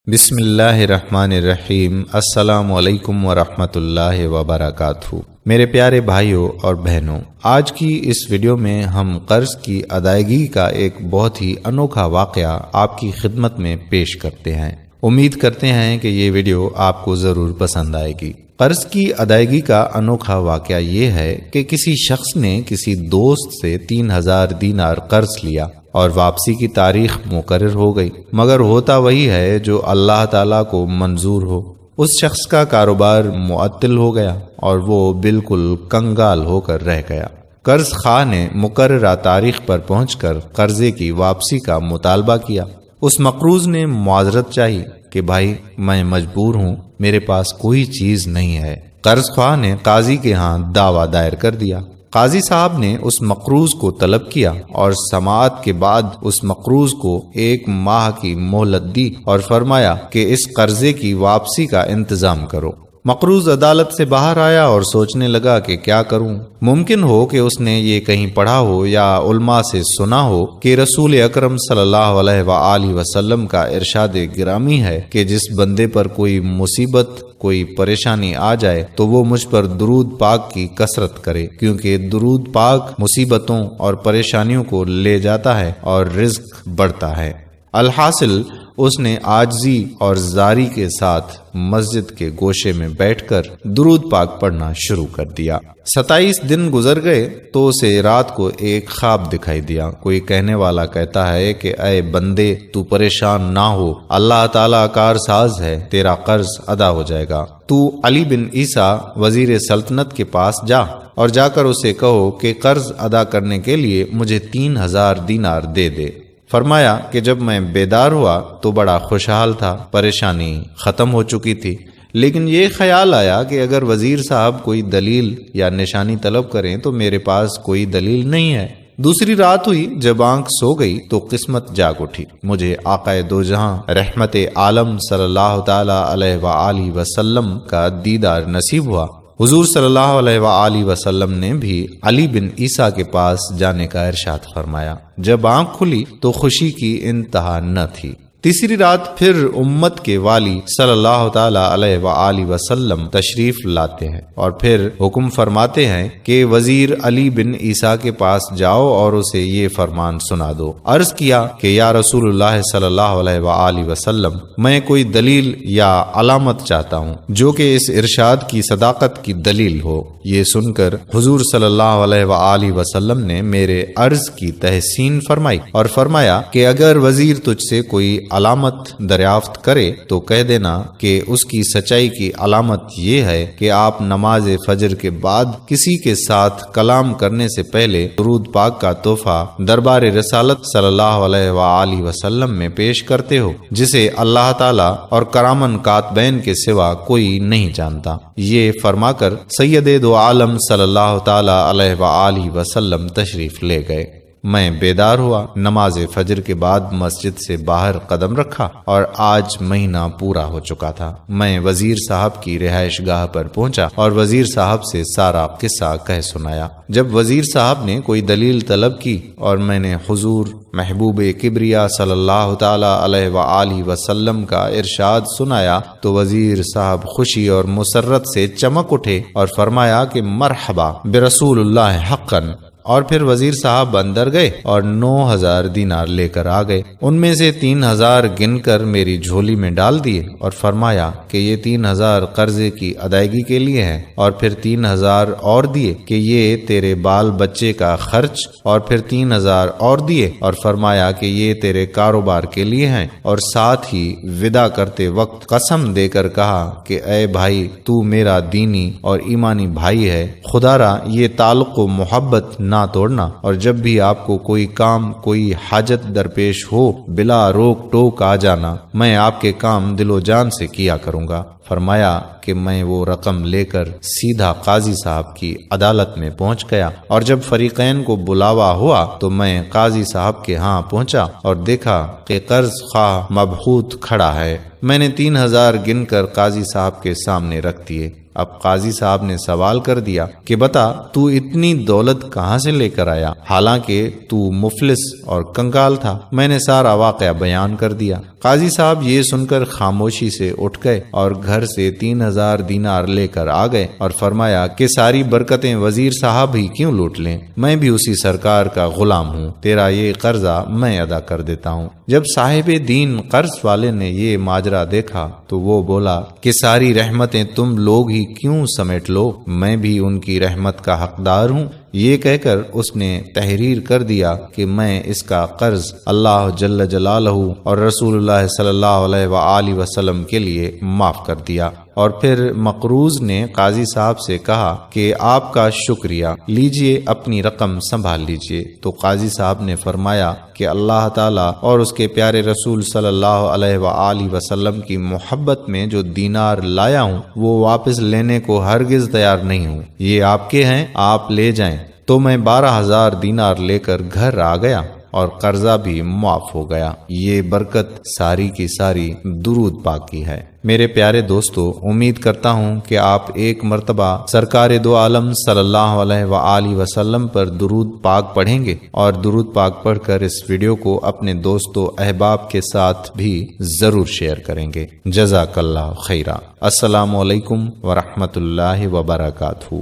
بسم اللہ الرحمن الرحیم۔ السلام علیکم ورحمۃ اللہ وبرکاتہ۔ میرے پیارے بھائیوں اور بہنوں، آج کی اس ویڈیو میں ہم قرض کی ادائیگی کا ایک بہت ہی انوکھا واقعہ آپ کی خدمت میں پیش کرتے ہیں۔ امید کرتے ہیں کہ یہ ویڈیو آپ کو ضرور پسند آئے گی۔ قرض کی ادائیگی کا انوکھا واقعہ یہ ہے کہ کسی شخص نے کسی دوست سے 3000 دینار قرض لیا اور واپسی کی تاریخ مقرر ہو گئی، مگر ہوتا وہی ہے جو اللہ تعالیٰ کو منظور ہو۔ اس شخص کا کاروبار معطل ہو گیا اور وہ بالکل کنگال ہو کر رہ گیا۔ قرض خواہ نے مقررہ تاریخ پر پہنچ کر قرضے کی واپسی کا مطالبہ کیا۔ اس مقروض نے معذرت چاہی کہ بھائی میں مجبور ہوں، میرے پاس کوئی چیز نہیں ہے۔ قرض خواہ نے قاضی کے ہاں دعویٰ دائر کر دیا۔ قاضی صاحب نے اس مقروض کو طلب کیا اور سماعت کے بعد اس مقروض کو 1 ماہ کی مہلت دی اور فرمایا کہ اس قرضے کی واپسی کا انتظام کرو۔ مقروض عدالت سے باہر آیا اور سوچنے لگا کہ کیا کروں۔ ممکن ہو کہ اس نے یہ کہیں پڑھا ہو یا علماء سے سنا ہو کہ رسول اکرم صلی اللہ علیہ وآلہ وسلم کا ارشاد گرامی ہے کہ جس بندے پر کوئی مصیبت، کوئی پریشانی آ جائے تو وہ مجھ پر درود پاک کی کثرت کرے، کیونکہ درود پاک مصیبتوں اور پریشانیوں کو لے جاتا ہے اور رزق بڑھتا ہے۔ الحاصل اس نے عاجزی اور زاری کے ساتھ مسجد کے گوشے میں بیٹھ کر درود پاک پڑھنا شروع کر دیا۔ 27 دن گزر گئے تو اسے رات کو ایک خواب دکھائی دیا۔ کوئی کہنے والا کہتا ہے کہ اے بندے، تو پریشان نہ ہو، اللہ تعالیٰ کار ساز ہے، تیرا قرض ادا ہو جائے گا۔ تو علی بن عیسیٰ وزیر سلطنت کے پاس جا اور جا کر اسے کہو کہ قرض ادا کرنے کے لیے مجھے 3000 دینار دے دے۔ فرمایا کہ جب میں بیدار ہوا تو بڑا خوشحال تھا، پریشانی ختم ہو چکی تھی، لیکن یہ خیال آیا کہ اگر وزیر صاحب کوئی دلیل یا نشانی طلب کریں تو میرے پاس کوئی دلیل نہیں ہے۔ دوسری رات ہوئی، جب آنکھ سو گئی تو قسمت جاگ اٹھی۔ مجھے آقا دو جہاں رحمت عالم صلی اللہ تعالی علیہ وآلہ وسلم کا دیدار نصیب ہوا۔ حضور صلی اللہ علیہ وآلہ وسلم نے بھی علی بن عیسیٰ کے پاس جانے کا ارشاد فرمایا۔ جب آنکھ کھلی تو خوشی کی انتہا نہ تھی۔ تیسری رات پھر امت کے والی صلی اللہ تعالی علیہ وآلہ وسلم تشریف لاتے ہیں اور پھر حکم فرماتے ہیں کہ وزیر علی بن عیسیٰ کے پاس جاؤ اور اسے یہ فرمان سنا دو۔ عرض کیا کہ یا رسول اللہ صلی اللہ علیہ وآلہ وسلم، میں کوئی دلیل یا علامت چاہتا ہوں جو کہ اس ارشاد کی صداقت کی دلیل ہو۔ یہ سن کر حضور صلی اللہ علیہ وآلہ وسلم نے میرے عرض کی تحسین فرمائی اور فرمایا کہ اگر وزیر تجھ سے کوئی علامت دریافت کرے تو کہہ دینا کہ اس کی سچائی کی علامت یہ ہے کہ آپ نماز فجر کے بعد کسی کے ساتھ کلام کرنے سے پہلے درود پاک کا تحفہ دربار رسالت صلی اللہ علیہ وآلہ وسلم میں پیش کرتے ہو، جسے اللہ تعالیٰ اور کرامن کاتبین کے سوا کوئی نہیں جانتا۔ یہ فرما کر سید دو عالم صلی اللہ تعالی علیہ وآلہ وسلم تشریف لے گئے۔ میں بیدار ہوا، نماز فجر کے بعد مسجد سے باہر قدم رکھا اور آج مہینہ پورا ہو چکا تھا۔ میں وزیر صاحب کی رہائش گاہ پر پہنچا اور وزیر صاحب سے سارا قصہ کہہ سنایا۔ جب وزیر صاحب نے کوئی دلیل طلب کی اور میں نے حضور محبوب کبریا صلی اللہ تعالی علیہ وآلہ وسلم کا ارشاد سنایا تو وزیر صاحب خوشی اور مسرت سے چمک اٹھے اور فرمایا کہ مرحبا برسول اللہ حقاً، اور پھر وزیر صاحب اندر گئے اور 9000 دینار لے کر آ گئے۔ ان میں سے 3000 گن کر میری جھولی میں ڈال دیے اور فرمایا کہ یہ 3000 قرضے کی ادائیگی کے لیے ہیں، اور پھر 3000 اور دیے کہ یہ تیرے بال بچے کا خرچ، اور پھر 3000 اور دیے اور فرمایا کہ یہ تیرے کاروبار کے لیے ہیں، اور ساتھ ہی ودا کرتے وقت قسم دے کر کہا کہ اے بھائی، تو میرا دینی اور ایمانی بھائی ہے، خدا را یہ تعلق و محبت نہ توڑنا، اور جب بھی آپ کو کوئی کام، کوئی حاجت درپیش ہو بلا روک ٹوک آ جانا، میں آپ کے کام دل و جان سے کیا کروں گا۔ فرمایا کہ میں وہ رقم لے کر سیدھا قاضی صاحب کی عدالت میں پہنچ گیا، اور جب فریقین کو بلاوا ہوا تو میں قاضی صاحب کے ہاں پہنچا اور دیکھا کہ قرض خواہ مبہوت کھڑا ہے۔ میں نے 3000 گن کر قاضی صاحب کے سامنے رکھ دیے۔ اب قاضی صاحب نے سوال کر دیا کہ بتا تو اتنی دولت کہاں سے لے کر آیا، حالانکہ تو مفلس اور کنگال تھا۔ میں نے سارا واقعہ بیان کر دیا۔ قاضی صاحب یہ سن کر خاموشی سے اٹھ گئے اور گھر سے 3000 دینار لے کر آ گئے اور فرمایا کہ ساری برکتیں وزیر صاحب ہی کیوں لوٹ لیں، میں بھی اسی سرکار کا غلام ہوں، تیرا یہ قرضہ میں ادا کر دیتا ہوں۔ جب صاحب دین قرض والے نے یہ ماجرا دیکھا تو وہ بولا کہ ساری رحمتیں تم لوگ ہی کیوں سمیٹ لو، میں بھی ان کی رحمت کا حقدار ہوں۔ یہ کہہ کر اس نے تحریر کر دیا کہ میں اس کا قرض اللہ جل جلالہ اور رسول اللہ صلی اللہ علیہ وآلہ وسلم کے لیے معاف کر دیا۔ اور پھر مقروض نے قاضی صاحب سے کہا کہ آپ کا شکریہ، لیجئے اپنی رقم سنبھال لیجئے۔ تو قاضی صاحب نے فرمایا کہ اللہ تعالیٰ اور اس کے پیارے رسول صلی اللہ علیہ وآلہ وسلم کی محبت میں جو دینار لایا ہوں وہ واپس لینے کو ہرگز تیار نہیں ہوں، یہ آپ کے ہیں، آپ لے جائیں۔ تو میں 12000 دینار لے کر گھر آ گیا اور قرضہ بھی معاف ہو گیا۔ یہ برکت ساری کی ساری درود پاک کی ہے۔ میرے پیارے دوستو، امید کرتا ہوں کہ آپ ایک مرتبہ سرکار دو عالم صلی اللہ علیہ وآلہ وسلم پر درود پاک پڑھیں گے اور درود پاک پڑھ کر اس ویڈیو کو اپنے دوستو احباب کے ساتھ بھی ضرور شیئر کریں گے۔ جزاک اللہ خیرہ۔ السلام علیکم ورحمۃ اللہ وبرکاتہ۔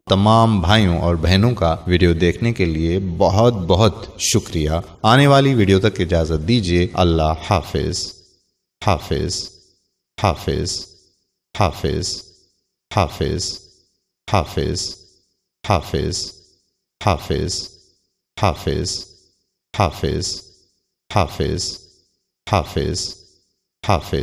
تمام بھائیوں اور بہنوں کا ویڈیو دیکھنے کے لیے بہت بہت شکریہ۔ آنے والی ویڈیو تک اجازت دیجیے۔ اللہ حافظ حافظ حافظ حافظ حافظ حافظ حافظ حافظ حافظ حافظ حافظ حافظ حافظ۔